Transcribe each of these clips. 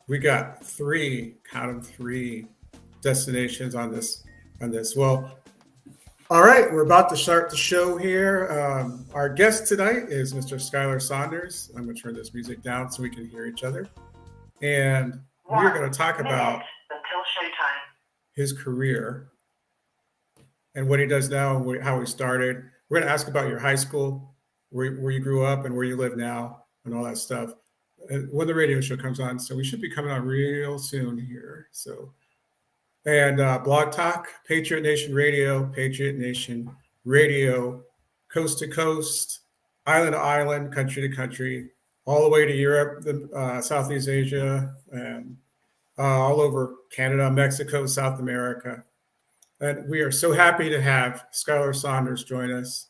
We got three, count them three destinations on this. Well, all right, we're about to start the show here. Our guest tonight is Mr. Skyler Saunders. I'm going to turn this music down so we can hear each other. And we are going to talk about until showtime. his career and what he does now, how he started. We're going to ask about your high school, where you grew up, and where you live now, and all that stuff. And when the radio show comes on, so we should be coming on real soon here. So, and Blog Talk, Patriot Nation Radio, Patriot Nation Radio, coast to coast, island to island, country to country, all the way to Europe, Southeast Asia, and all over Canada, Mexico, South America. And we are so happy to have Skyler Saunders join us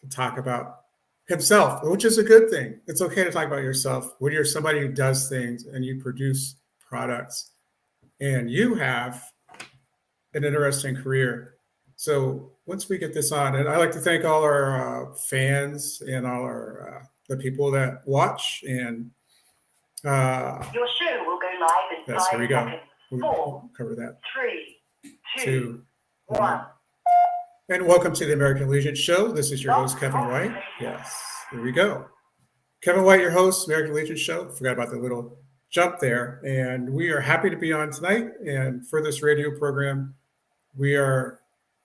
to talk about himself, which is a good thing. It's okay to talk about yourself when you're somebody who does things and you produce products. And you have an interesting career. So once we get this on, and I'd like to thank all our fans and all our the people that watch. And your show will go live in 5 here we go. seconds. We'll cover that. 3, 2, 1. And welcome to the American Legion Show. This is your host, Kevin White. Yes, here we go. Kevin White, your host, American Legion Show. Forgot about the little jump there. And we are happy to be on tonight. And for this radio program, we are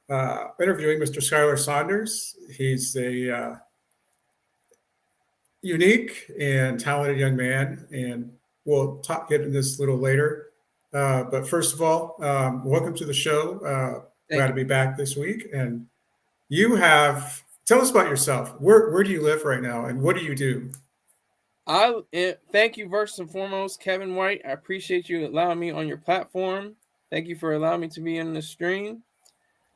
interviewing Mr. Skyler Saunders. He's a unique and talented young man. And we'll get into this a little later. But first of all, welcome to the show. Glad to be back this week. And tell us about yourself. Where do you live right now and what do you do? Thank you first and foremost, Kevin White. I appreciate you allowing me on your platform. Thank you for allowing me to be in the stream.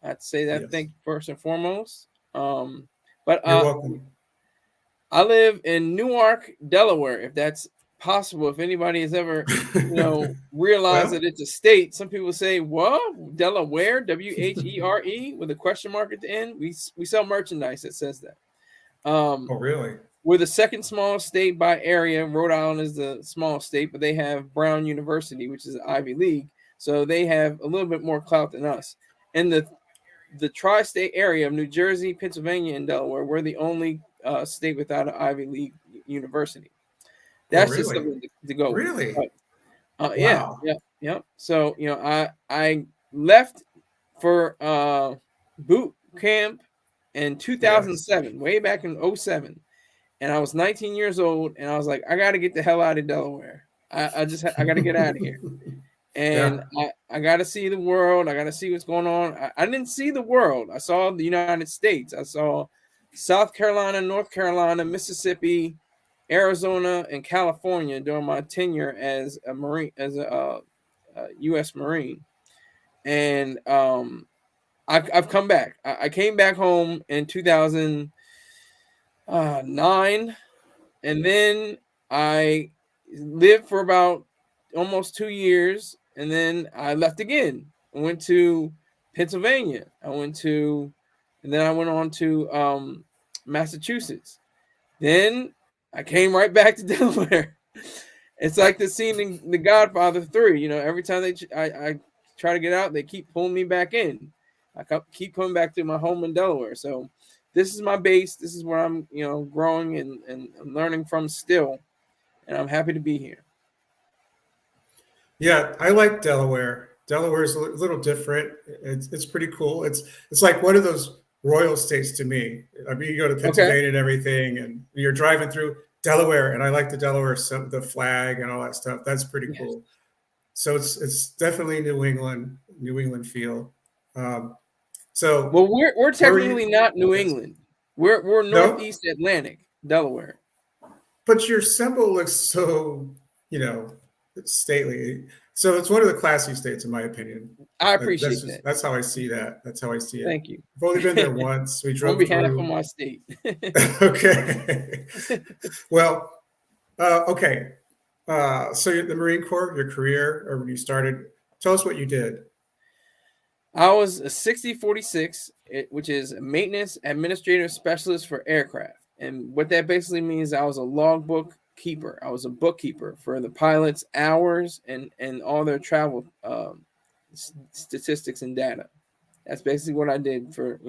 I'd say that. Yes. Thank you first and foremost. But you're welcome. I live in Newark, Delaware, if that's possible. If anybody has ever realized that it's a state. Some people say, what? Delaware, W-H-E-R-E with a question mark at the end. We sell merchandise that says that. Oh, really? We're the second smallest state by area. Rhode Island is the smallest state, but they have Brown University, which is an Ivy League. So they have a little bit more clout than us. In the tri-state area of New Jersey, Pennsylvania, and Delaware, we're the only state without an Ivy League university. That's just something to go with. Really? Wow. Yeah. So, I left for boot camp in 2007, way back in 2007. And I was 19 years old, and I was like, I got to get the hell out of Delaware. I got to get out of here. And I got to see the world. I got to see what's going on. I didn't see the world. I saw the United States. I saw South Carolina, North Carolina, Mississippi, Arizona, and California during my tenure as a Marine, as a U.S. Marine. And I've come back. I came back home in 2009, and then I lived for about almost 2 years, and then I left again. I went to Pennsylvania. And then I went on to Massachusetts. Then I came right back to Delaware. It's like the scene in The Godfather 3. Every time I try to get out, they keep pulling me back in. I keep coming back to my home in Delaware. So this is my base. This is where I'm, growing and learning from still. And I'm happy to be here. Yeah, I like Delaware. Delaware is a little different. It's pretty cool. It's like one of those royal states to me. I mean, you go to Pennsylvania and everything, and you're driving through Delaware, and I like the Delaware, the flag and all that stuff. That's pretty cool. So it's definitely New England feel. Well, we're technically not New England. We're Northeast Atlantic, Delaware. But your symbol looks so, stately. So it's one of the classy states, in my opinion. I appreciate that. That's how I see that. That's how I see it. Thank you. I've only been there once. We drove on behalf of my state. Okay. Well, okay. So the Marine Corps, your career, or when you started, tell us what you did. I was a 6046, which is a maintenance administrative specialist for aircraft. And what that basically means, I was a logbook keeper. I was a bookkeeper for the pilots' hours and all their travel statistics and data. That's basically what I did for,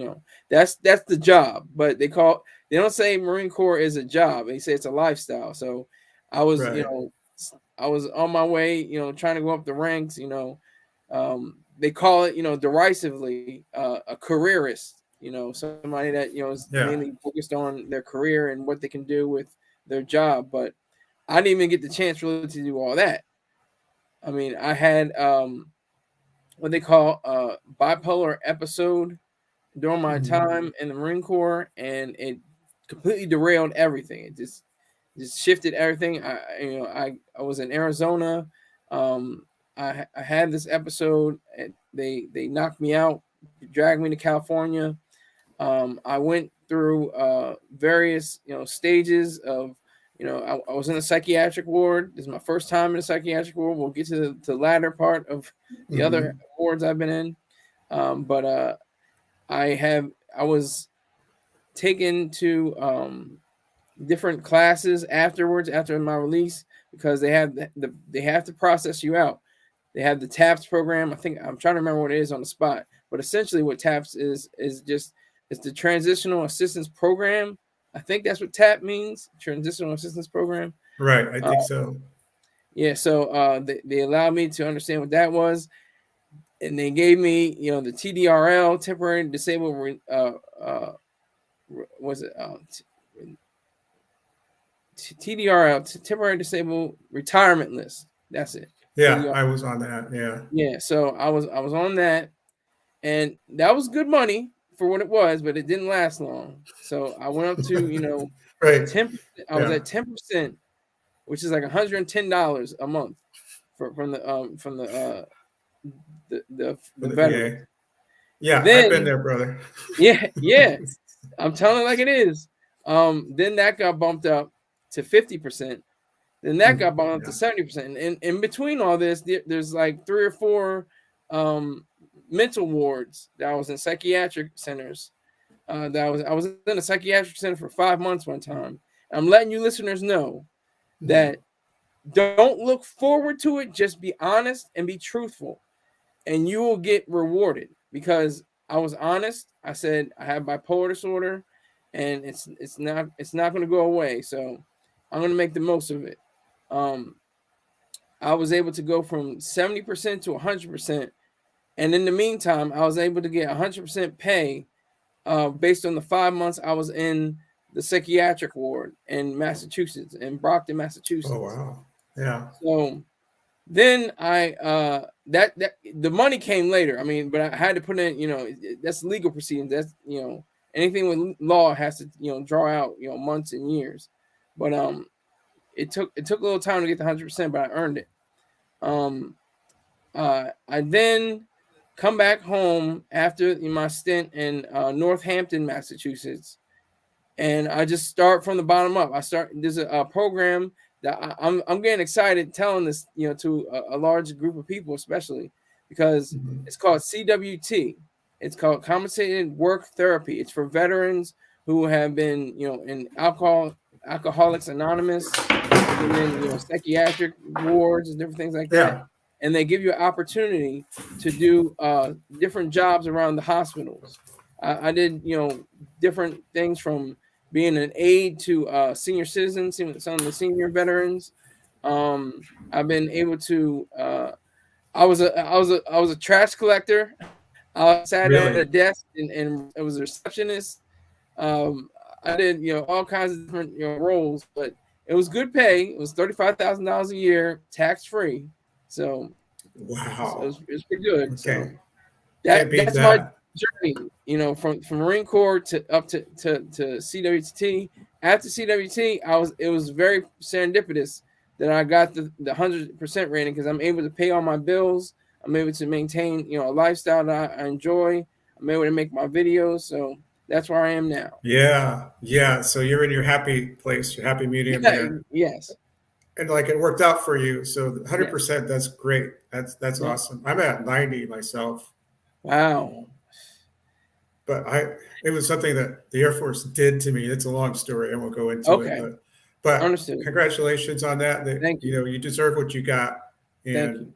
that's the job, but they don't say Marine Corps is a job. They say it's a lifestyle. So I was, I was on my way, trying to go up the ranks, they call it, derisively, a careerist, somebody that, is mainly focused on their career and what they can do with their job. But I didn't even get the chance really to do all that. I mean, I had, what they call a bipolar episode during my time in the Marine Corps, and it completely derailed everything. It just shifted everything. I was in Arizona. I had this episode. And they knocked me out, dragged me to California. I went through various stages of I was in a psychiatric ward. This is my first time in a psychiatric ward. We'll get to the latter part of the other wards I've been in. But I was taken to different classes afterwards after my release, because they have they have to process you out. They have the TAPS program. I think I'm trying to remember what it is on the spot, but essentially what TAPS is just it's the Transitional Assistance Program. I think that's what TAP means, Transitional Assistance Program. Right, I think so. Yeah, so they allowed me to understand what that was, and they gave me, the TDRL, temporary disabled, TDRL, temporary disabled retirement list. That's it. Yeah, TDRL. I was on that. Yeah. Yeah, so I was on that, and that was good money for what it was, but it didn't last long. So I went up to right. 10%. I was at 10%, which is like $110 a month from the veteran. Yeah, then, I've been there, brother. Yeah. I'm telling it like it is. Then that got bumped up to 50%. Then that got bumped up to 70%. And in between all this, there's like 3 or 4 mental wards that I was in, psychiatric centers. I was in a psychiatric center for 5 months one time. I'm letting you listeners know that don't look forward to it. Just be honest and be truthful, and you will get rewarded, because I was honest. I said I have bipolar disorder, and it's not going to go away. So I'm going to make the most of it. I was able to go from 70% to 100%. And in the meantime, I was able to get 100% pay based on the 5 months I was in the psychiatric ward in Massachusetts, in Brockton, Massachusetts. Oh, wow. Yeah. So then that the money came later. I mean, but I had to put in, that's legal proceedings. That's, anything with law has to, draw out, months and years. But it took a little time to get the 100%, but I earned it. I then come back home after my stint in Northampton, Massachusetts, and I just start from the bottom up. There's a program that I'm getting excited telling this, to a large group of people, especially because it's called CWT. It's called Compensated Work Therapy. It's for veterans who have been, in Alcoholics Anonymous, and then psychiatric wards and different things like that. And they give you an opportunity to do different jobs around the hospitals. I did, different things from being an aide to senior citizens, some of the senior veterans. I've been able to. I was a trash collector. I sat at a desk and I was a receptionist. I did, all kinds of different, roles, but it was good pay. It was $35,000 a year, tax free. So, wow, it was pretty good. Okay. So that's my journey, from Marine Corps up to CWT. After CWT, it was very serendipitous that I got the 100% rating, because I'm able to pay all my bills. I'm able to maintain, a lifestyle that I enjoy. I'm able to make my videos. So that's where I am now. Yeah. So you're in your happy place, your happy medium there. Yes. And like it worked out for you. So 100%, that's great. That's awesome. I'm at 90 myself. Wow. But it was something that the Air Force did to me. It's a long story. I won't go into it. But Understood. congratulations on that. Thank you. You deserve what you got. Thank you. And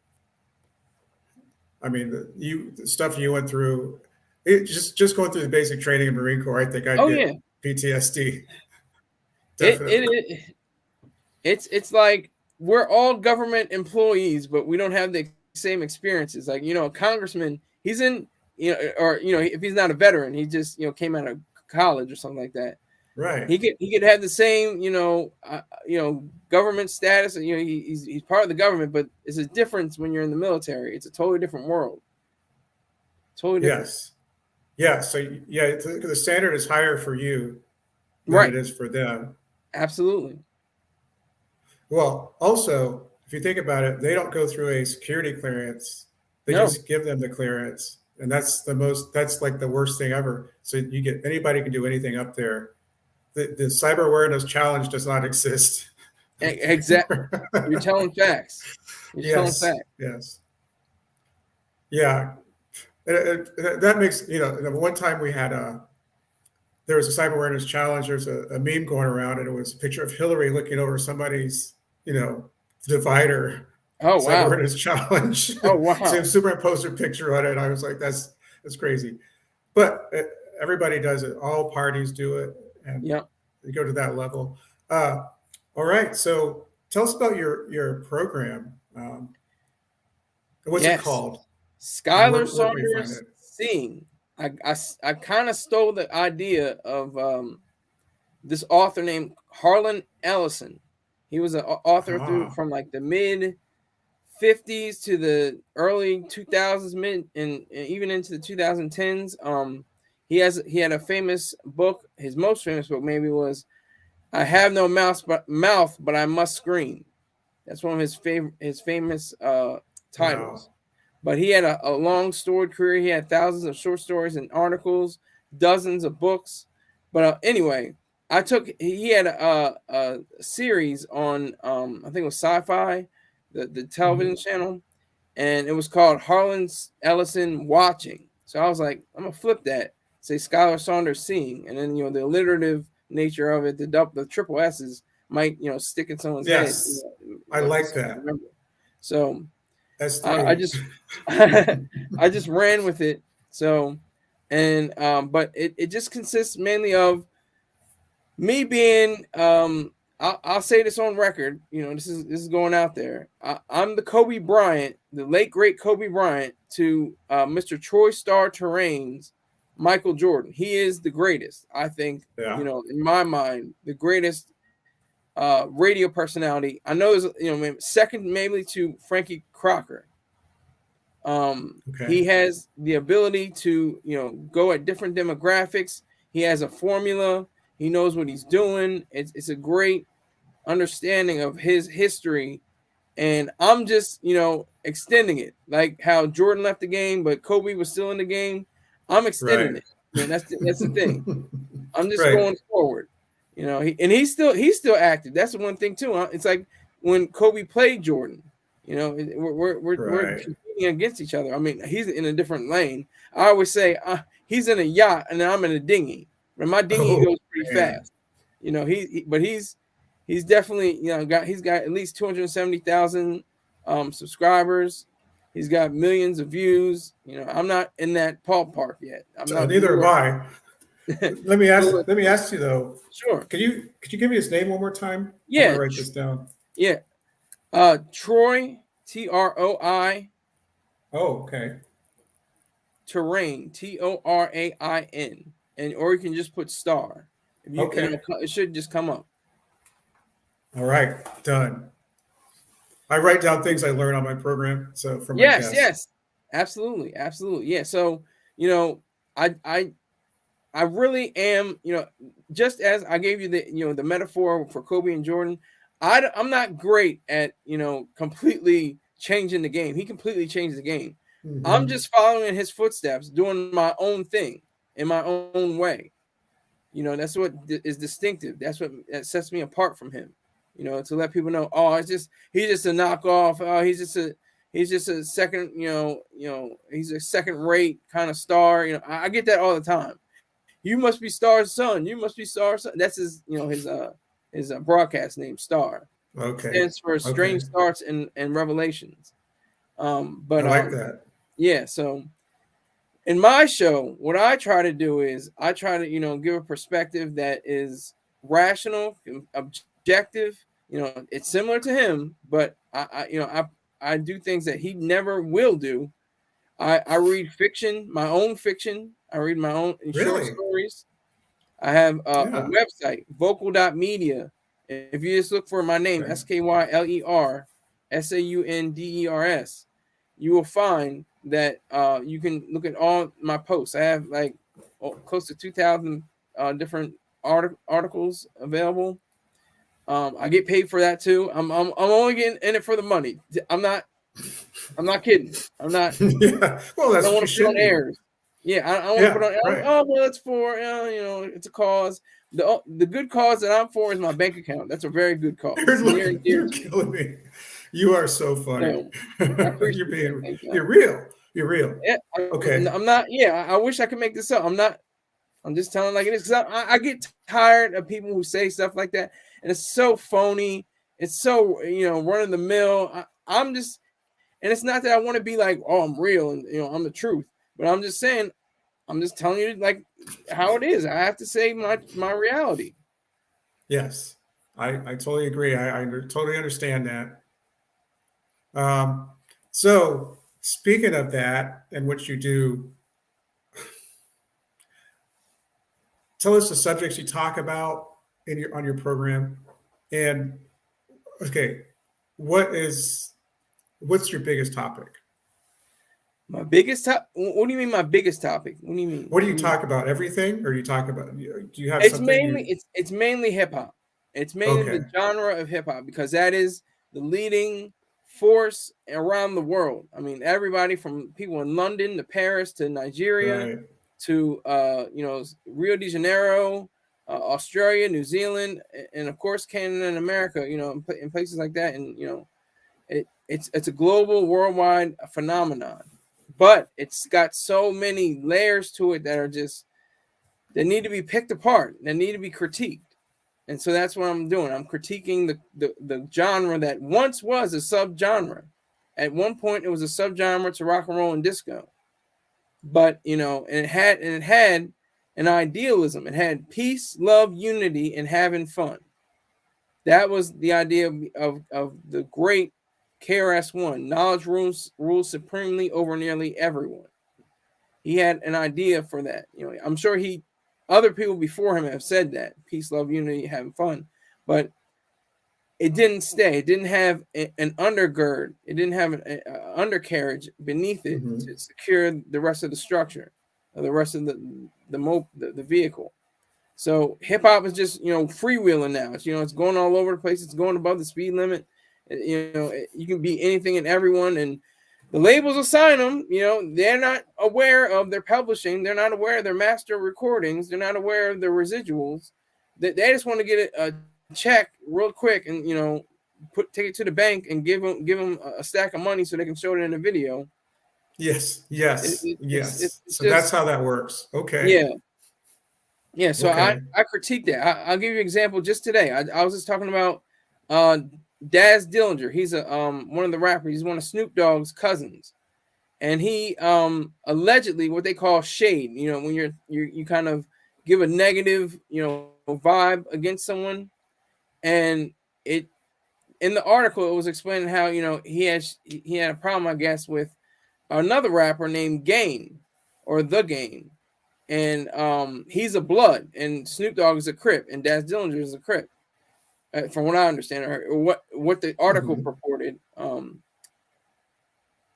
I mean, the stuff you went through, it just going through the basic training in Marine Corps, I think I'd Oh get yeah. PTSD. It, Definitely. it's like we're all government employees, but we don't have the same experiences. Like, a congressman, he's in, or if he's not a veteran, he just came out of college or something like that. Right. He could have the same government status, and he's part of the government, but it's a difference when you're in the military. It's a totally different world. Totally different. Yes. Yeah. So yeah, the standard is higher for you than Right. it is for them. Absolutely. Well, also, if you think about it, they don't go through a security clearance. They No. just give them the clearance. And that's like the worst thing ever. So anybody can do anything up there. The cyber awareness challenge does not exist. Exactly. You're telling facts. Telling facts. Yes. Yeah. That makes, one time we had there was a cyber awareness challenge. There's a meme going around, and it was a picture of Hillary looking over somebody's, divider. Oh, cyber wow. awareness challenge. Oh, wow. Same superimposed a picture on it. I was like, that's crazy. But everybody does it. All parties do it. And Yep. you go to that level. All right. So tell us about your program. What's it called? Skyler Where can we find Saunders it? Seeing. I kind of stole the idea of this author named Harlan Ellison. He was an author from like the mid 50s to the early 2000s, and even into the 2010s. He had a famous book. His most famous book maybe was "I Have No Mouth, but I Must Scream." That's one of his famous titles. Wow. But he had a long storied career. He had thousands of short stories and articles, dozens of books. But anyway, he had a series on I think it was Sci-Fi, the television channel, and it was called Harlan Ellison Watching. So I was like, I'm gonna flip that, say Skyler Saunders Seeing, and then the alliterative nature of it, the triple S's might stick in someone's head. Yes, I like that. Remember. So I just I just ran with it. So, and but it just consists mainly of me being I'll say this on record. This is going out there. I'm the Kobe Bryant, the late great Kobe Bryant to Mr. Troy Star Terrain's Michael Jordan. He is the greatest, I think. Yeah. In my mind, the greatest radio personality. I know there's second maybe to Frankie Crocker. Okay. He has the ability to go at different demographics. He has a formula. He knows what he's doing. It's a great understanding of his history, and I'm just extending it, like how Jordan left the game, but Kobe was still in the game. I'm extending it. That's the thing. I'm just going forward. He's still active. That's the one thing too. It's like when Kobe played Jordan. We're competing against each other. I mean, he's in a different lane. I always say he's in a yacht and I'm in a dinghy. But my dinghy goes pretty fast. He's definitely he's got at least 270,000 subscribers. He's got millions of views. I'm not in that ballpark yet. Neither am I. Let me ask you though. Sure. Could you give me his name one more time? Yeah. I'm gonna write this down. Yeah. Troy, Troi. Oh, okay. Terrain, Torain, or you can just put Star. It should just come up. All right, done. I write down things I learn on my program. So from my guests. Yes, absolutely. Yeah. So I really am. Just as I gave you the metaphor for Kobe and Jordan, I'm not great at completely changing the game. He completely changed the game. Mm-hmm. I'm just following in his footsteps, doing my own thing in my own way. That's what is distinctive. That's what sets me apart from him. To let people know, he's just a knockoff. Oh, he's just a second, he's a second rate kind of star. I get that all the time. You must be Star's son. You must be Star's son. That's his, is a broadcast name, Star. Okay. Stands for Strange Okay. Starts and Revelations. But I like that. yeah, so in my show, what I try to do is I try to, give a perspective that is rational, objective. It's similar to him, but I do things that he never will do. I read fiction, my own fiction. I read my own short Really? stories. I have a Yeah. website, vocal.media. If you just look for my name, Okay. SkylerSaunders, you will find that you can look at all my posts. I have like close to 2,000 different articles available. I get paid for that too. I'm only getting in it for the money. I'm not kidding. I'm not. Yeah. Well, I that's don't what want you to put should on be. airs. Yeah, I want to Yeah. put on. Right. Oh well, it's for it's a cause. The good cause that I'm for is my bank account. That's a very good cause. It's near and dear You're to me. killing me. You are so funny. So I appreciate You're that. you're real. You're real. Yeah, Okay. I'm not. Yeah, I wish I could make this up. I'm not. I'm just telling like it is because I get tired of people who say stuff like that, and it's so phony. It's so run of the mill. I'm just, and it's not that I want to be like, oh, I'm real and I'm the truth, but I'm just saying, I'm just telling you like how it is. I have to say my reality. Yes. I totally agree. I totally understand that. So speaking of that and what you do, tell us the subjects you talk about on your program. And okay, what's your biggest topic? My biggest top. What do you mean? My biggest topic? What do you mean? What do you talk about? Everything, or you talk about? Do you have It's something mainly you? it's mainly hip hop. It's mainly Okay. the genre of hip hop because that is the leading force around the world. I mean, everybody from people in London to Paris to Nigeria Right. to Rio de Janeiro, Australia, New Zealand, and of course Canada and America. In places like that, and it's a global, worldwide phenomenon. But it's got so many layers to it that are just that need to be picked apart, that need to be critiqued. And so that's what I'm doing. I'm critiquing the genre that once was a subgenre. At one point, it was a subgenre to rock and roll and disco. But and it had an idealism. It had peace, love, unity, and having fun. That was the idea of the great KRS-One. Knowledge rules supremely over nearly everyone. He had an idea for that. I'm sure other people before him have said that peace, love, unity, having fun, but it didn't stay. It didn't have an undergird. It didn't have an undercarriage beneath it to secure the rest of the structure, or the rest of the vehicle. So hip hop is just freewheeling now. It's going all over the place. It's going above the speed limit. You can be anything and everyone, and the labels will sign them. They're not aware of their publishing. They're not aware of their master recordings. They're not aware of their residuals. They just want to get a check real quick and take it to the bank and give them a stack of money so they can show it in a video. Yes. It's So just, that's how that works. Okay. Yeah. So Okay. I critique that. I'll give you an example. Just today, I was just talking about Daz Dillinger. He's one of the rappers. He's one of Snoop Dogg's cousins, and he allegedly what they call shade. When you kind of give a negative vibe against someone, and it in the article it was explaining how he had a problem, I guess, with another rapper named Game or The Game, and he's a Blood, and Snoop Dogg is a Crip, and Daz Dillinger is a Crip. From what I understand, or what the article purported.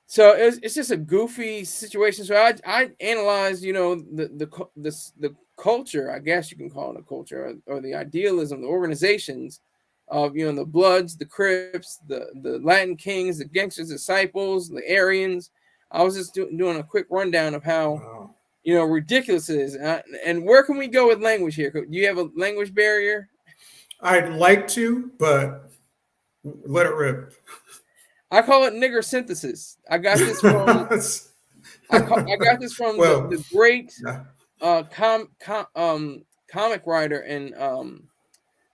So it's just a goofy situation. So I analyzed, the culture, I guess you can call it a culture, or the idealism, the organizations of the Bloods, the Crips, the Latin Kings, the Gangsters Disciples, the Aryans. I was just doing a quick rundown of how ridiculous it is. And where can we go with language here? Do you have a language barrier? I'd like to, but let it rip. I call it nigger synthesis. I got this from the great comic writer and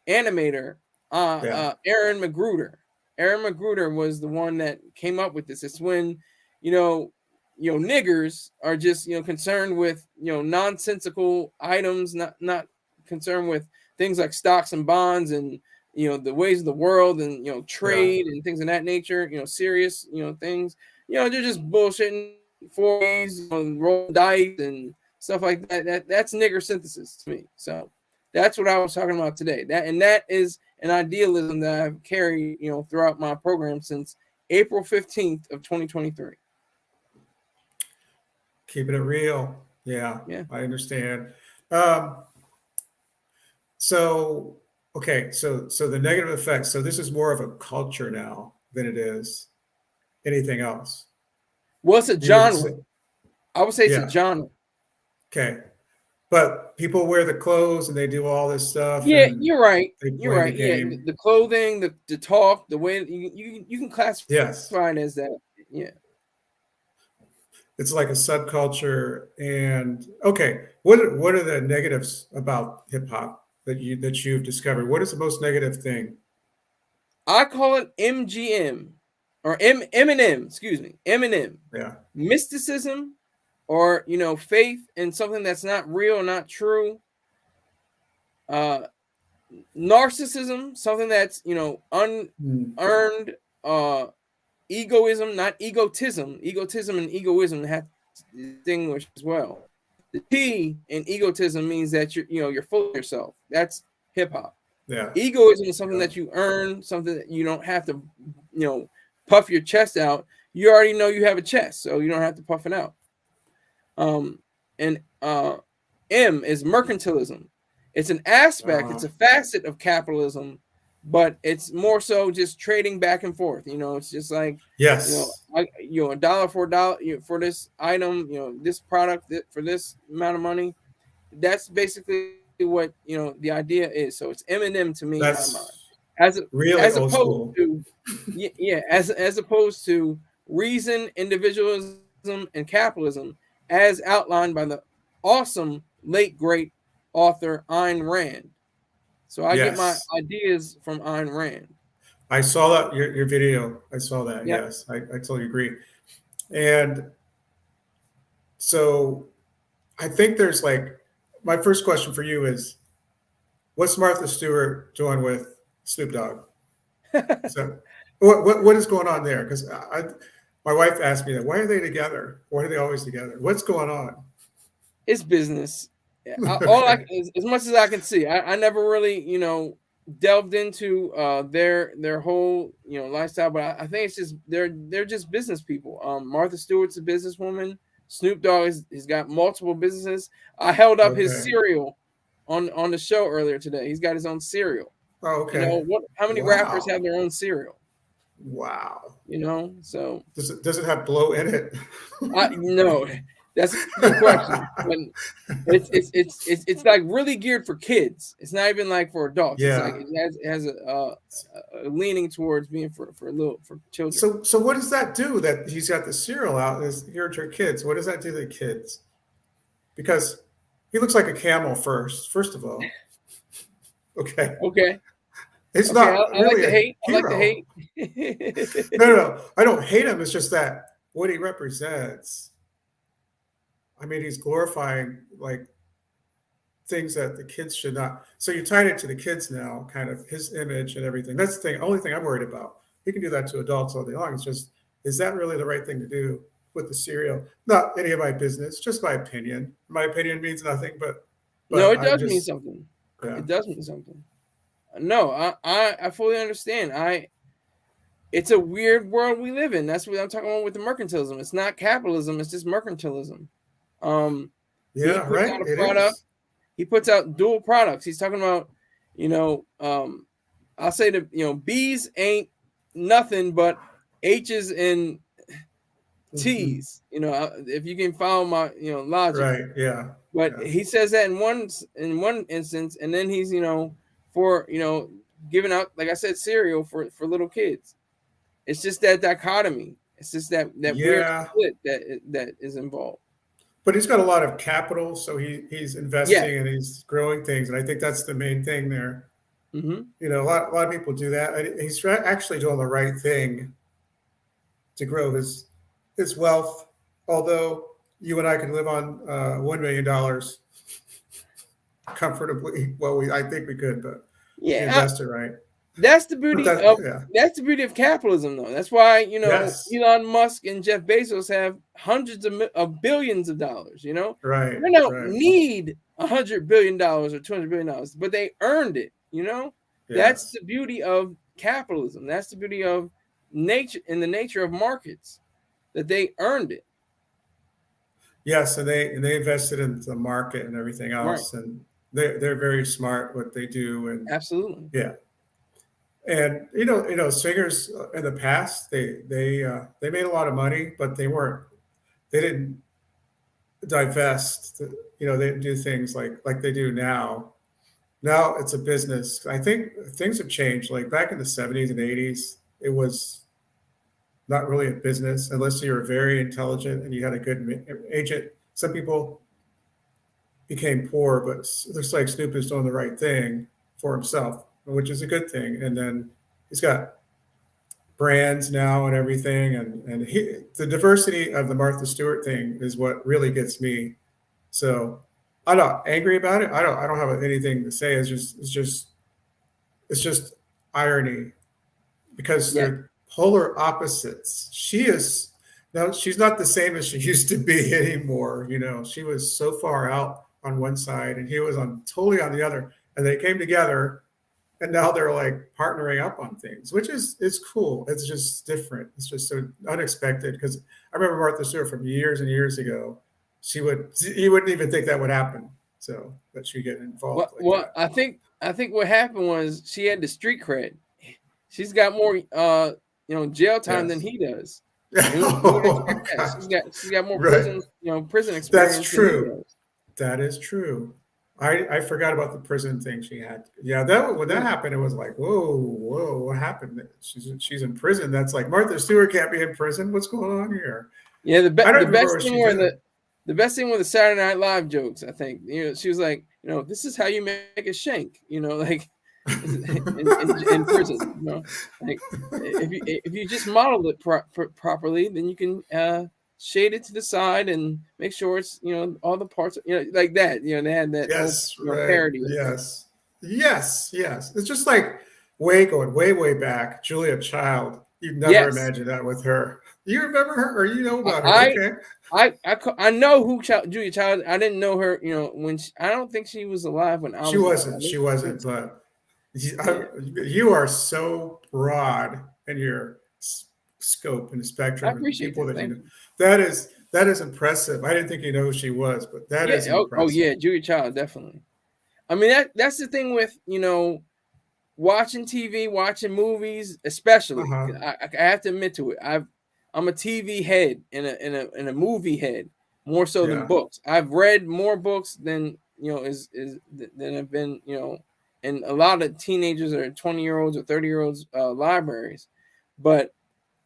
animator, Yeah. Aaron Magruder. Aaron Magruder was the one that came up with this. It's when, niggers are just, concerned with, nonsensical items, not concerned with things like stocks and bonds and, the ways of the world and, trade and things of that nature, serious, things, they're just bullshitting for these, roll dice and stuff like that. That's nigger synthesis to me. So that's what I was talking about today. That is an idealism that I've carried, throughout my program since April 15th of 2023. Keeping it real. Yeah. I understand. So the negative effects. So this is more of a culture now than it is anything else. Well, it's a genre. I would say it's a genre. Okay. But people wear the clothes and they do all this stuff. Yeah, and you're right. They play You're right. the game. Yeah, the clothing, the talk, the way you can classify it as that. Yeah. It's like a subculture. And okay, what are the negatives about hip hop that you've discovered? What is the most negative thing? I call it MGM or Eminem. Excuse me, Eminem. Yeah. Mysticism, or faith in something that's not real, not true. Narcissism, something that's unearned. Egoism, not egotism. Egotism and egoism have to distinguish as well. The T in egotism means that you're full of yourself. That's hip hop. Yeah. Egoism is something that you earn, something that you don't have to, puff your chest out. You already know you have a chest, so you don't have to puff it out. And M is mercantilism. It's an aspect, it's a facet of capitalism, but it's more so just trading back and forth. It's just like, a dollar for a dollar for this item, this product for this amount of money. That's basically what the idea is. So it's M&M to me in my mind. As opposed to as opposed to reason, individualism, and capitalism, as outlined by the awesome late great author Ayn Rand. So I get my ideas from Ayn Rand. I saw that your video. I saw that. Yep. Yes, I totally agree. And so I think there's my first question for you is, what's Martha Stewart doing with Snoop Dogg? So what is going on there? Because my wife asked me that. Why are they together? Why are they always together? What's going on? It's business. As much as I can see, I never really, delved into their whole, lifestyle. But I think it's just they're just business people. Martha Stewart's a businesswoman. Snoop Dogg has got multiple businesses. I held up his cereal on the show earlier today. He's got his own cereal. Oh, okay. How many rappers have their own cereal? Wow. So does it have blow in it? No. That's a good question. But it's like really geared for kids. It's not even like for adults. Yeah. It's like it has a leaning towards being for children. So what does that do that he's got the cereal out as here to kids? What does that do to the kids? Because he looks like a camel first of all. Okay. It's not really a hero. I like to hate. No. I don't hate him. It's just that what he represents. I mean, he's glorifying things that the kids should not. So you tied it to the kids now, kind of his image and everything. That's the only thing I'm worried about. He can do that to adults all day long. It's just, is that really the right thing to do with the cereal? Not any of my business, just my opinion. My opinion means nothing, but no, it does mean something. Yeah. It does mean something. No, I fully understand. It's a weird world we live in. That's what I'm talking about with the mercantilism. It's not capitalism. It's just mercantilism. He puts out dual products. He's talking about, I'll say that, B's ain't nothing but H's and T's, if you can follow my, logic. Right. Yeah. But he says that in one instance, and then he's, for, giving out, like I said, cereal for little kids. It's just that dichotomy. It's just that weird split that is involved. But he's got a lot of capital, so he's investing and he's growing things, and I think that's the main thing there. Mm-hmm. You know, a lot of people do that. And he's actually doing the right thing to grow his wealth. Although you and I could live on $1 million comfortably. Well, I think we could, but if you Yeah, invest it right. that's the But beauty that, of yeah, capitalism, though. That's why, yes, Elon Musk and Jeff Bezos have hundreds of billions of dollars. right, They don't right, need $100 billion or $200 billion, but they earned it. That's yes, the beauty of capitalism. That's the beauty of nature and the nature of markets, that they earned it. yes, and they invested in the market and everything Right. else, and they're very smart what they do, and Absolutely. yeah. And singers in the past, they made a lot of money, but they didn't divest. They didn't do things like they do now. Now it's a business. I think things have changed. Like back in the 70s and 80s, it was not really a business unless you were very intelligent and you had a good agent. Some people became poor, but it looks like Snoop is doing the right thing for himself, which is a good thing. And then he's got brands now and everything, and the diversity of the Martha Stewart thing is what really gets me. So I'm not angry about it. I don't have anything to say. It's just irony because Yeah. they're polar opposites. She's not the same as she used to be anymore. She was so far out on one side and he was totally on the other, and they came together, and now they're like partnering up on things, which is cool. It's just different. It's just so unexpected because I remember Martha Stewart from years and years ago. You wouldn't even think that would happen. So that she get involved like Well, that. I think what happened was she had the street cred. She's got more jail time than Yes. he does. Who would expect Oh that? gosh. She's got more Right. prison That's experience than he true. does. That is true. I forgot about the prison thing she had. Yeah, when that Yeah. happened, it was like, whoa, what happened? She's in prison. That's like Martha Stewart can't be in prison. What's going on here? Yeah, I don't the remember best what thing she were did. the best thing were the Saturday Night Live jokes. I think she was like, this is how you make a shank. Like in prison. Like if you just model it properly, then you can shade it to the side and make sure it's all the parts like that. They had that whole Yes, right. parody of it. Yes. Yes, yes. It's just like going way back. Julia Child. You'd never Yes, imagine that with her. You remember her or you know about her? I Okay. I know who Julia Child. I didn't know her. When I don't think she was alive when I She was alive. wasn't. She wasn't, but Yeah, you are so broad in your scope and I spectrum and appreciate people that. that you Thank know. you. That is impressive. I didn't think you know who she was, but that Yeah. is Oh impressive. yeah, Julia Child definitely. I mean that's the thing with watching TV, watching movies, especially. Uh-huh. I have to admit to it. I'm a TV head and a movie head more so than Yeah. books. I've read more books than is than have been in a lot of teenagers or 20-year-olds or 30-year-olds libraries. But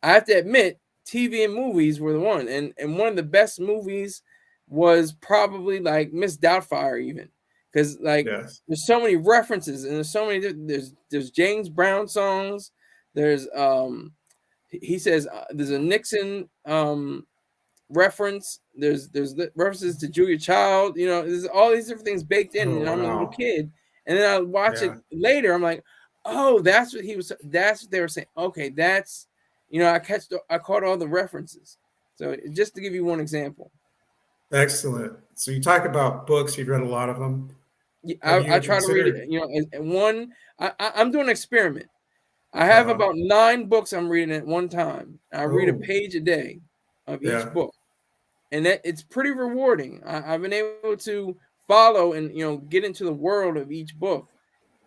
I have to admit, TV and movies were the one, and one of the best movies was probably like Miss Doubtfire, even because like Yes. there's so many references and there's so many there's James Brown songs. There's he says there's a Nixon reference. There's references to Julia Child. There's all these different things baked in, Oh and I'm a little wow. kid, and then I watch it Yeah. later. I'm like, oh, that's what he was. That's what they were saying. Okay, that's I caught all the references. So just to give you one example, Excellent. So you talk about books, you've read a lot of them. Have I you try to read considered it. And one I'm doing an experiment. I have uh about 9 books I'm reading at one time. I read a oh page a day of each yeah. book, and it's pretty rewarding. I've been able to follow and get into the world of each book.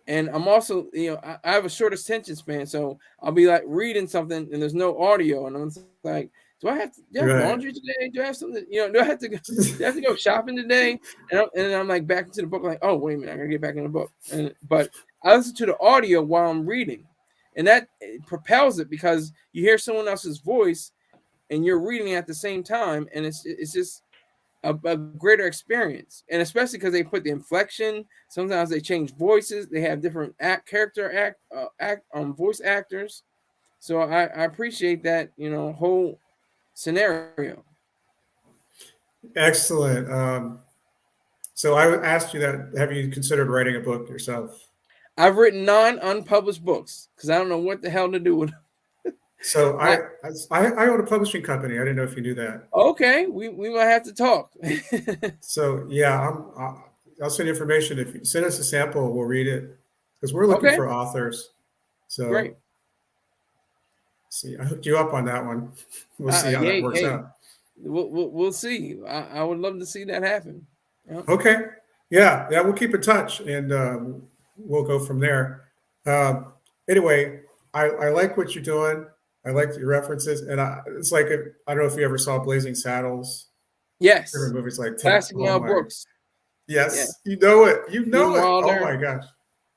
And I'm also, I have a short attention span, so I'll be like reading something and there's no audio, and I'm like, do I have Right. laundry today? Do I have something? Do I have to go? Do I have to go shopping today? And I'm like back into the book, like, oh wait a minute, I gotta get back in the book. But I listen to the audio while I'm reading, and that propels it because you hear someone else's voice and you're reading at the same time, and it's just a greater experience, and especially because they put the inflection. Sometimes they change voices. They have different voice actors. So I appreciate that, whole scenario. Excellent. So I asked you that. Have you considered writing a book yourself? I've written 9 unpublished books because I don't know what the hell to do with them. So I own a publishing company. I didn't know if you knew that. Okay, we might have to talk. So yeah, I'll send you information. If you send us a sample, we'll read it because we're looking Okay, for authors. So great. see, I hooked you up on that one. We'll see how that works out. We'll see. I would love to see that happen. Yep. Okay. Yeah, we'll keep in touch and we'll go from there. Anyway, I like what you're doing. I like your references, and it's like I don't know if you ever saw Blazing Saddles. Yes, Different movies like classic oh Mel my, Brooks. yes, Yeah. you know it. You know Gene it. Oh Wilder. my gosh.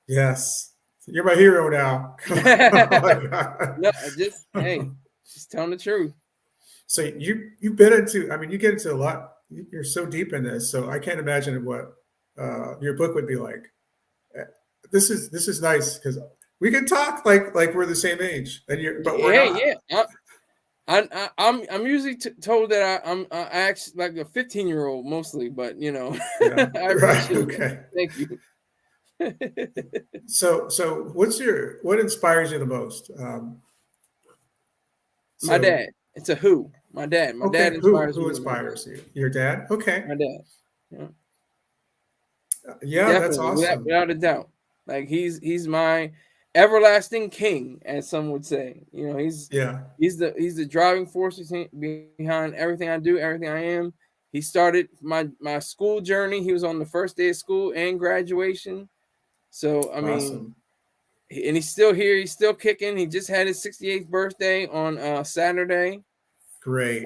Yes. You're my hero now. Oh my God. No, just telling the truth. So you've been into, I mean, you get into a lot. You're so deep in this. So I can't imagine what your book would be like. This is nice because we can talk like we're the same age, but we're not. Yeah. I'm usually told that I'm actually like a 15-year-old mostly, but Yeah. I Right. appreciate Okay. that. Thank you. So what inspires you the most? My So dad. It's a who. My dad. My okay, dad inspires who me the most. inspires you? Your dad? Okay. My dad. Yeah. Yeah, that's Definitely, awesome. without a doubt. Like he's my everlasting king, as some would say. Yeah. He's the driving force behind everything I do, everything I am. He started my school journey. He was on the first day of school and graduation. So I mean, Awesome. and he's still here. He's still kicking. He just had his 68th birthday on Saturday. Great.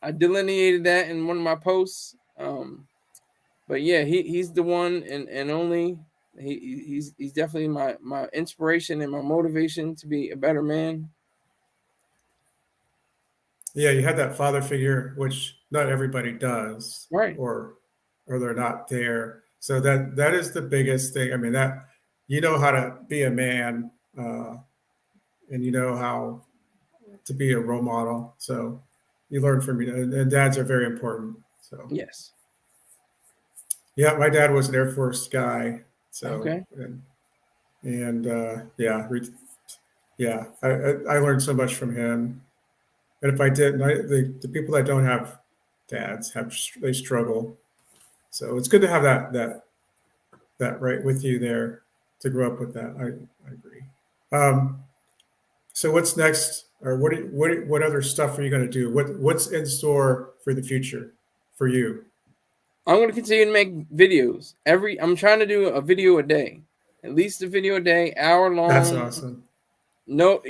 I delineated that in one of my posts. But yeah, he's the one and only. He's definitely my inspiration and my motivation to be a better man. Yeah, you have that father figure, which not everybody does, Right. or they're not there. So that is the biggest thing. I mean, that you know how to be a man, and you know how to be a role model. So you learn from you, and dads are very important. So Yes. yeah, my dad was an Air Force guy. So Okay. yeah, I learned so much from him. And if I didn't, the people that don't have dads they struggle. So it's good to have that right with you there to grow up with that. I agree. Um, so what's next, or what other stuff are you going to do? What's in store for the future for you? I'm going to continue to make videos. I'm trying to do a video a day, at least a video a day, hour long. That's awesome. No,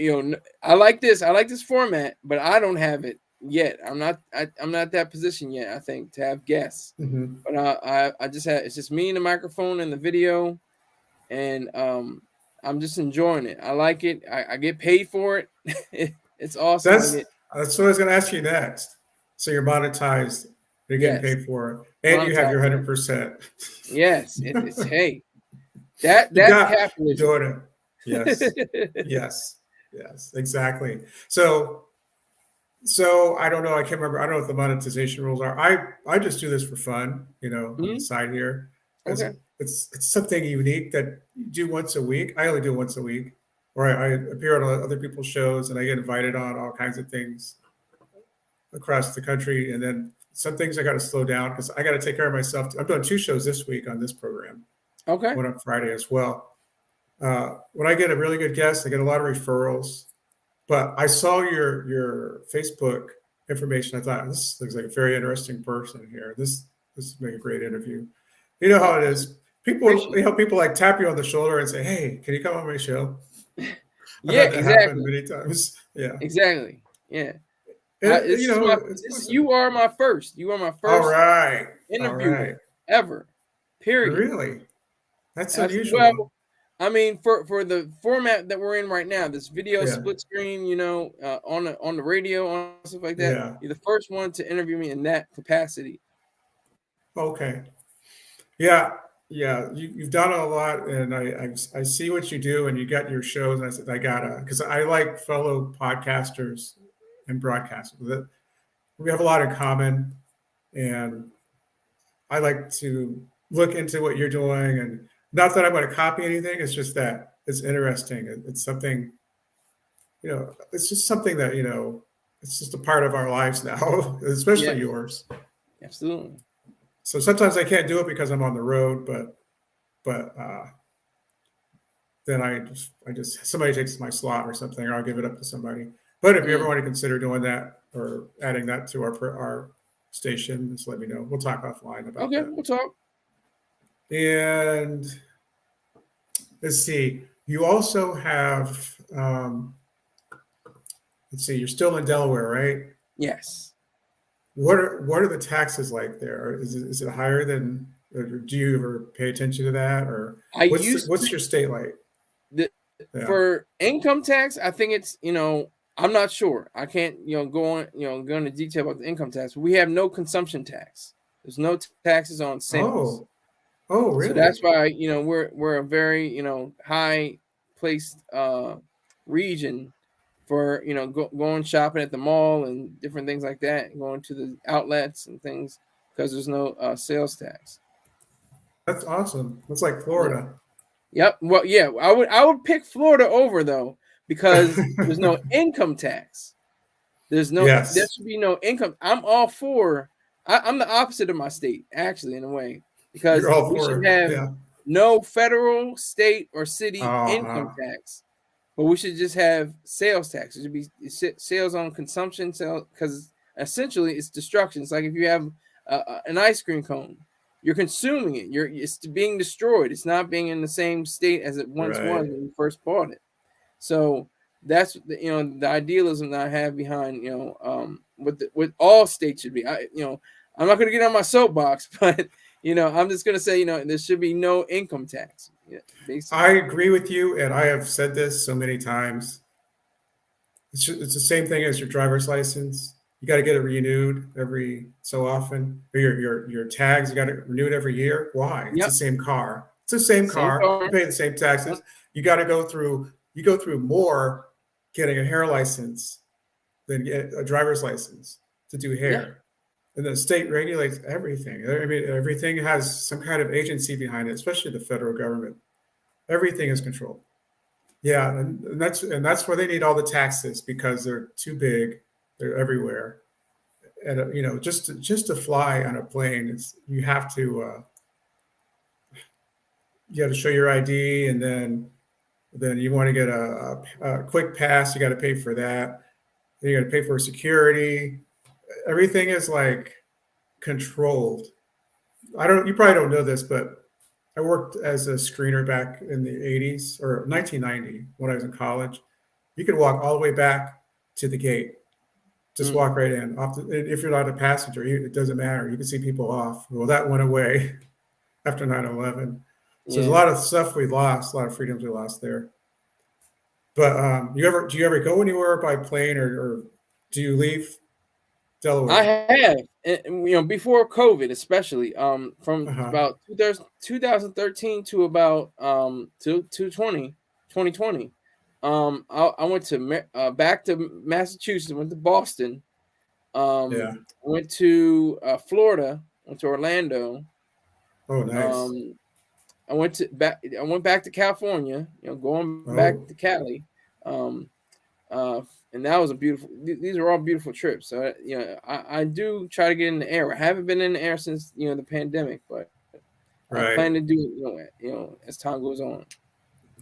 I like this. I like this format, but I don't have it yet. I'm not that position yet. I think to have guests, but I just have. It's just me and the microphone and the video, and I'm just enjoying it. I like it. I get paid for it. It's awesome. That's what I was going to ask you next. So you're monetized. You're getting paid for it, and you have your 100%. Yes, it's hey, that's capitalism. Jordan. Yes, exactly. So I don't know. I can't remember. I don't know what the monetization rules are. I just do this for fun, on the side here. Okay. It's something unique that you do once a week. I only do it once a week, or I appear on other people's shows and I get invited on all kinds of things across the country. And then some things I got to slow down because I got to take care of myself. I'm doing 2 shows this week on this program. Okay. One on Friday as well. When I get a really good guest, I get a lot of referrals. But I saw your Facebook information. I thought this looks like a very interesting person here. This would make a great interview. You know how it is. People like tap you on the shoulder and say, "Hey, can you come on my show?" Yeah, I've had that happen many times. Yeah, exactly. Yeah. And, you are my first. You are my first. All right. Interviewer ever. Period. Really? That's unusual. Well, I mean, for the format that we're in right now, this video split screen, on the radio, on stuff like that. Yeah. You're the first one to interview me in that capacity. Okay. Yeah. Yeah. You've done a lot, and I see what you do, and you got your shows. And I said, I gotta, because I like fellow podcasters and broadcasters. We have a lot in common, and I like to look into what you're doing. And not that I'm going to copy anything, it's just that it's interesting. It's something, it's just something that, it's just a part of our lives now, Yeah, especially yours. absolutely. So sometimes I can't do it because I'm on the road, but then I just somebody takes my slot or something, or I'll give it up to somebody. But if you ever Mm. want to consider doing that or adding that to our station, just let me know. We'll talk offline about Okay, that. we'll talk. And let's see, you also have, let's see, you're still in Delaware, right? Yes. What are the taxes like there? Is it higher than? Or do you ever pay attention to that, or I what's used what's your state like? the Yeah. for income tax, I think it's, I'm not sure. I can't, go into detail about the income tax. We have no consumption tax. There's no taxes on sales. Oh, So really? that's why, we're a very, high placed region for, going shopping at the mall and different things like that, going to the outlets and things, because there's no sales tax. That's awesome. That's like Yeah. Florida. Yep. Well, yeah, I would pick Florida over though, because there's no income tax. There Yes, should be no income. I'm all for. I'm the opposite of my state, actually, in a way, you're because all we should for it. have Yeah. no federal, state, or city income Uh-huh. tax, but we should just have sales tax. It should be sales on consumption, sales, because essentially it's destruction. It's like if you have an ice cream cone, you're consuming it. It's being destroyed. It's not being in the same state as it once was Right. when you first bought it. So that's the idealism that I have behind what all states should be. I'm not going to get on my soapbox, but I'm just going to say there should be no income tax. Yeah, I basically. agree with you, and I have said this so many times. It's the same thing as your driver's license. You got to get it renewed every so often. Or your tags, you got to renew it every year. Why? It's the Yep. same car. It's the same Same car. You car. pay the same Yep. taxes. You go through more getting a hair license than get a driver's license to do Yeah. hair. And the state regulates everything. I mean, everything has some kind of agency behind it, especially the federal government. Everything is controlled. Yeah, and that's where they need all the taxes because they're too big. They're everywhere. And just to fly on a plane, you have to show your ID, and then you want to get a quick pass. You got to pay for that. Then you got to pay for security. Everything is like controlled. You probably don't know this, but I worked as a screener back in the 80s or 1990 when I was in college. You could walk all the way back to the gate. Just Mm. walk right in. If you're not a passenger, it doesn't matter. You can see people off. Well, that went away after 9/11. So there's a Yeah. lot of stuff we lost, a lot of freedoms we lost there. But do you ever go anywhere by plane, or do you leave I Delaware? have, before COVID, especially, from Uh-huh. about 2013 to about to 2020. I went to back to Massachusetts, went to Boston, Yeah. went to Florida, went to Orlando, Oh, nice. um, I went back to California, going back Oh, to Cali, um, uh, and that was a beautiful. These are all beautiful trips. So I do try to get in the air. I haven't been in the air since the pandemic, but I right. plan to do it. As time goes on.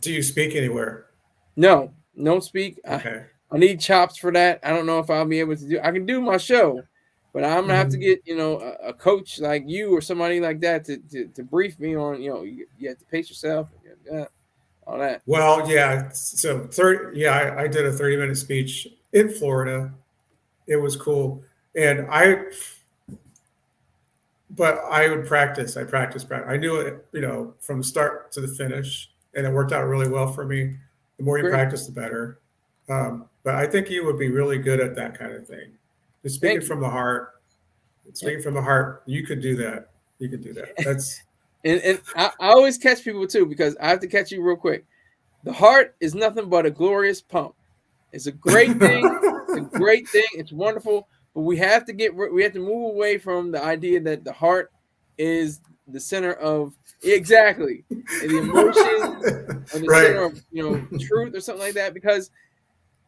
Do you speak anywhere? No, don't speak. Okay. I need chops for that. I don't know if I'll be able to do. I can do my show, but I'm gonna have to Mhm. get a coach like you or somebody like that to brief me on. You have to pace yourself. All that. Well, yeah. So yeah, I did a 30-minute speech in Florida. It was cool, and but I would practice. Practice. I knew it, from the start to the finish, and it worked out really well for me. The more you Great. practice, the better. But I think you would be really good at that kind of thing. Just speaking Thank you. from the heart. Yeah. Speaking from the heart, you could do that. You can do that. That's and I always catch people too, because I have to catch you real quick. The heart is nothing but a glorious pump. It's a great thing. It's a great thing. It's wonderful. But we have to move away from the idea that the heart is the center of exactly the emotions or the right. center of truth or something like that, because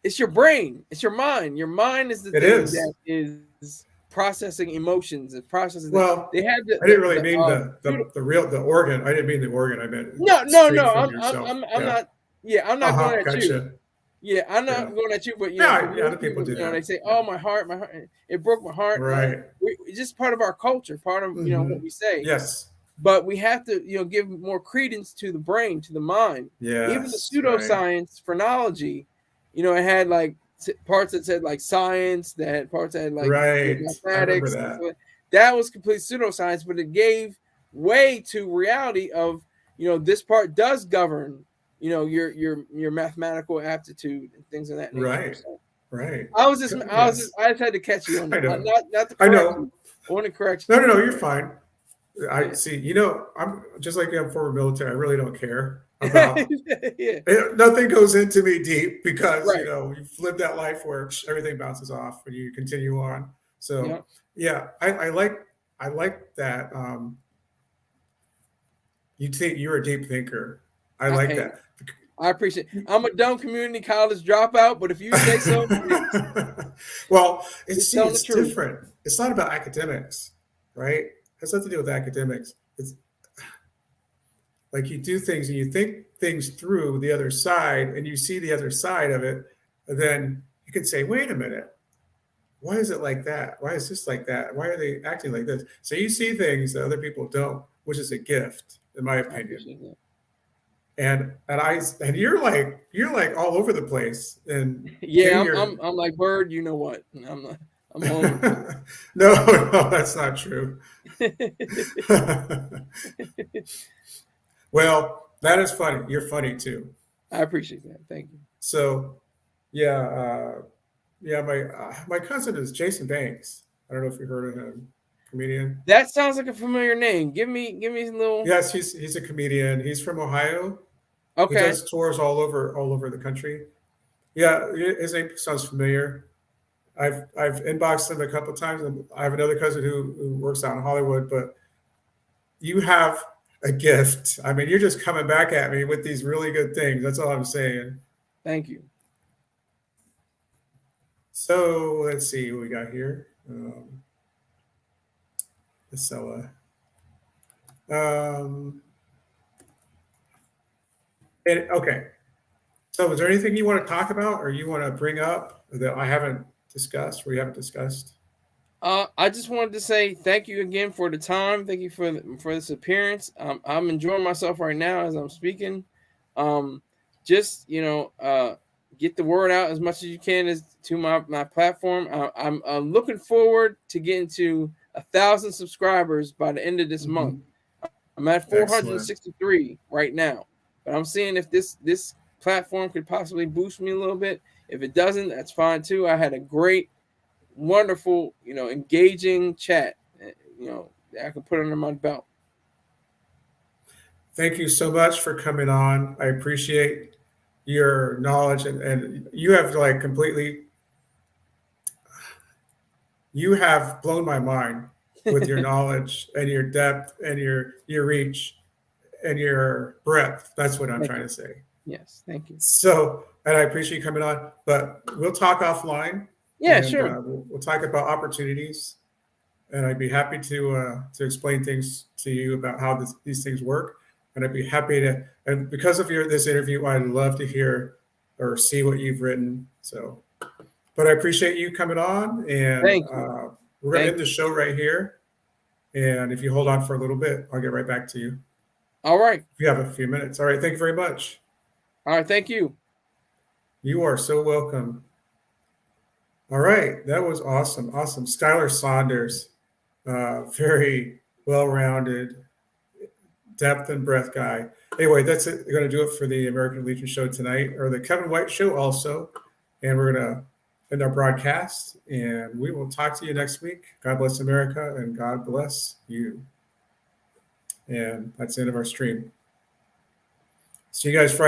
it's your brain, it's your mind. Your mind is the It thing is. that is processing emotions and processing. Well, They had I didn't really mean the organ. I didn't mean the organ. I meant no. straight from I'm yourself. I'm Yeah. not. Yeah, I'm not going at you. Gotcha. Yeah, I'm not Yeah. going at you, but Yeah, for yeah, most other people do that. they say, "Oh, my heart, it broke my heart." Right. It's just part of our culture, part of what we say. Yes. But we have to give more credence to the brain, to the mind. Even the Yes. pseudoscience phrenology, it had like parts that said like science, that had parts that had like Right. I remember mathematics. that. That was complete pseudoscience, but it gave way to reality of this part does govern your mathematical aptitude and things of that nature. Right. So Right. I just had to catch you on I that. know. Not to I correct know. you. I want to correct you. No, you're fine. I Yeah. see. I'm just like I'm former military. I really don't care about. Yeah. Nothing goes into me deep because Right. you've lived that life where everything bounces off and you continue on. So Yeah. yeah, I like that. You think you're a deep thinker. I like Hey, that. I appreciate it. I'm a dumb community college dropout, but if you say so, Well, it's telling the it's truth. different. It's not about academics, right? It has nothing to do with academics. It's like you do things and you think things through the other side and you see the other side of it, and then you can say, wait a minute, why is it like that? Why is this like that? Why are they acting like this? So you see things that other people don't, which is a gift, in my I opinion. appreciate that. And you're like all over the place. And Yeah, I'm like Bird. You know what? I'm home. no, that's not true. Well, that is funny. You're funny too. I appreciate that. Thank you. So, yeah, yeah. My cousin is Jason Banks. I don't know if you heard of him, comedian. That sounds like a familiar name. Give me a little. Yes, he's a comedian. He's from Ohio. He Okay. does tours all over the country. Yeah, his name sounds familiar. I've inboxed him a couple of times. And I have another cousin who works out in Hollywood, but you have a gift. I mean, you're just coming back at me with these really good things. That's all I'm saying. Thank you. So let's see what we got here. Okay. So is there anything you want to talk about or you want to bring up that I haven't discussed or we haven't discussed? I just wanted to say thank you again for the time. Thank you for this appearance. I'm enjoying myself right now as I'm speaking. Just get the word out as much as you can as to my platform. I'm looking forward to getting to 1,000 subscribers by the end of this month. I'm at 463 right now, but I'm seeing if this platform could possibly boost me a little bit. If it doesn't, that's fine too. I had a great, wonderful, engaging chat, that I can put under my belt. Thank you so much for coming on. I appreciate your knowledge and you have you have blown my mind with your knowledge and your depth and your reach and your breadth. That's what I'm trying to say. Yes, thank you. So, and I appreciate you coming on, but we'll talk offline. Yeah, sure. We'll talk about opportunities, and I'd be happy to explain things to you about how these things work. And I'd be happy to. And because of this interview, I'd love to hear or see what you've written. So, but I appreciate you coming on, and we're going to end the show right here. And if you hold on for a little bit, I'll get right back to you. All right. If you have a few minutes. All right. Thank you very much. All right. Thank you. You are so welcome. All right. That was awesome. Awesome. Skyler Saunders, very well-rounded, depth and breadth guy. Anyway, that's it. We're going to do it for the American Legion show tonight, or the Kevin White show also. And we're going to end our broadcast, and we will talk to you next week. God bless America, and God bless you. And that's the end of our stream. See you guys Friday.